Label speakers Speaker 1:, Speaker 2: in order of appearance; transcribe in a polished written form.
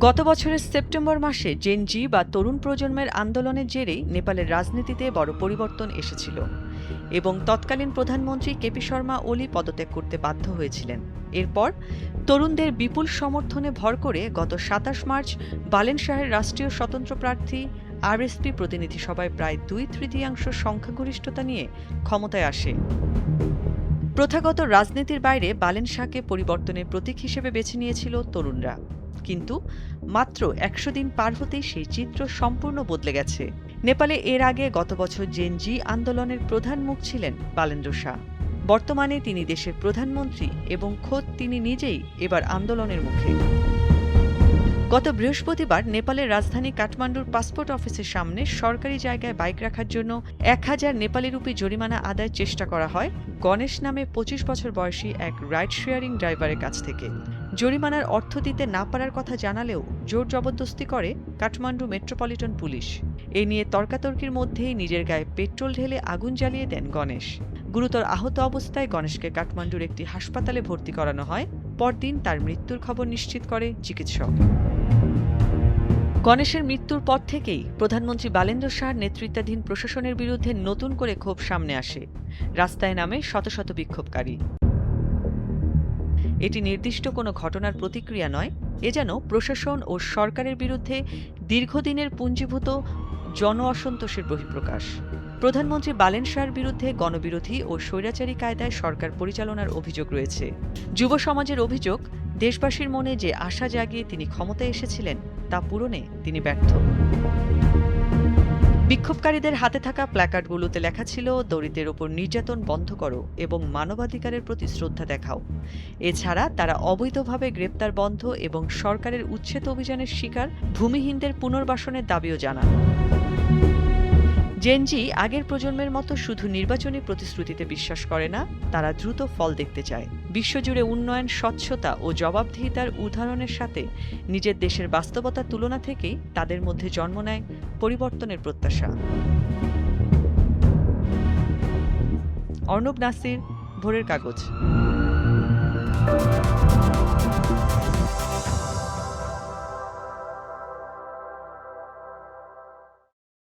Speaker 1: গত বছরের সেপ্টেম্বর মাসে জেন জি বা তরুণ প্রজন্মের আন্দোলনের জেরেই নেপালের রাজনীতিতে বড় পরিবর্তন এসেছিল এবং তৎকালীন প্রধানমন্ত্রী কেপি শর্মা ওলি পদত্যাগ করতে বাধ্য হয়েছিলেন। এরপর তরুণদের বিপুল সমর্থনে ভর করে গত ২৭ মার্চ বালেনশাহের রাষ্ট্রীয় স্বতন্ত্র প্রার্থী আরএসপি প্রতিনিধি সভায় প্রায় ২/৩ সংখ্যাগরিষ্ঠতা নিয়ে ক্ষমতায় আসে। প্রথাগত রাজনীতির বাইরে বালেনশাহকে পরিবর্তনের প্রতীক হিসেবে বেছে নিয়েছিল তরুণরা, কিন্তু মাত্র ১০০ দিন পার হতেই সেই চিত্র সম্পূর্ণ বদলে গেছে। নেপালে এর আগে গত বছর জেন জি আন্দোলনের প্রধান মুখ ছিলেন বালেন্দ্র শাহ। বর্তমানে তিনি দেশের প্রধানমন্ত্রী এবং খোদ তিনি নিজেই এবার আন্দোলনের মুখে। গত বৃহস্পতিবার নেপালের রাজধানী কাঠমান্ডুর পাসপোর্ট অফিসের সামনে সরকারি জায়গায় বাইক রাখার জন্য ১,০০০ নেপালি রুপি জরিমানা আদায়ের চেষ্টা করা হয় গণেশ নামে ২৫ বছর বয়সী এক রাইড শেয়ারিং ড্রাইভারের কাছ থেকে। জরিমানার অর্থ দিতে না পারার কথা জানালেও জোর জবরদস্তি করে কাঠমান্ডু মেট্রোপলিটন পুলিশ। এ নিয়ে তর্কাতর্কির মধ্যেই নিজের গায়ে পেট্রোল ঢেলে আগুন জ্বালিয়ে দেন গণেশ। গুরুতর আহত অবস্থায় গণেশকে কাঠমান্ডুর একটি হাসপাতালে ভর্তি করানো হয়। পরদিন তার মৃত্যুর খবর নিশ্চিত করে চিকিৎসক। গণেশের মৃত্যুর পর থেকেই প্রধানমন্ত্রী বালেন্দ্র শাহর নেতৃত্বাধীন প্রশাসনের বিরুদ্ধে নতুন করে ক্ষোভ সামনে আসে। রাস্তায় নামে শত শত বিক্ষোভকারী। এটি নির্দিষ্ট কোনো ঘটনার প্রতিক্রিয়া নয়, এ যেন প্রশাসন ও সরকারের বিরুদ্ধে দীর্ঘদিনের পুঞ্জীভূত জন অসন্তোষের বহিঃপ্রকাশ। প্রধানমন্ত্রী বালেন শাহর বিরুদ্ধে গণবিরোধী ও স্বৈরাচারী কায়দায় সরকার পরিচালনার অভিযোগ রয়েছে। যুব সমাজের অভিযোগ, দেশবাসীর মনে যে আশা জাগিয়ে তিনি ক্ষমতায় এসেছিলেন তা পূরণে তিনি ব্যর্থ। বিক্ষোভকারীদের হাতে থাকা প্ল্যাকার্ডগুলোতে লেখা ছিল, দলিতদের ওপর নির্যাতন বন্ধ করো এবং মানবাধিকারের প্রতি শ্রদ্ধা দেখাও। এছাড়া তারা অবৈধভাবে গ্রেপ্তার বন্ধ এবং সরকারের উচ্ছেদ অভিযানের শিকার ভূমিহীনদের পুনর্বাসনের দাবিও জানান। জেন জি আগের প্রজন্মের মতো শুধু নির্বাচনী প্রতিশ্রুতিতে বিশ্বাস করে না, তারা দ্রুত ফল দেখতে চায়। বিশ্বজুড়ে উন্নয়ন, স্বচ্ছতা ও জবাবদিহিতার উদাহরণের সাথে নিজের দেশের বাস্তবতার তুলনা থেকেই তাদের মধ্যে জন্ম নেয় পরিবর্তনের প্রত্যাশা। অর্ণব নাসির, ভোরের কাগজ।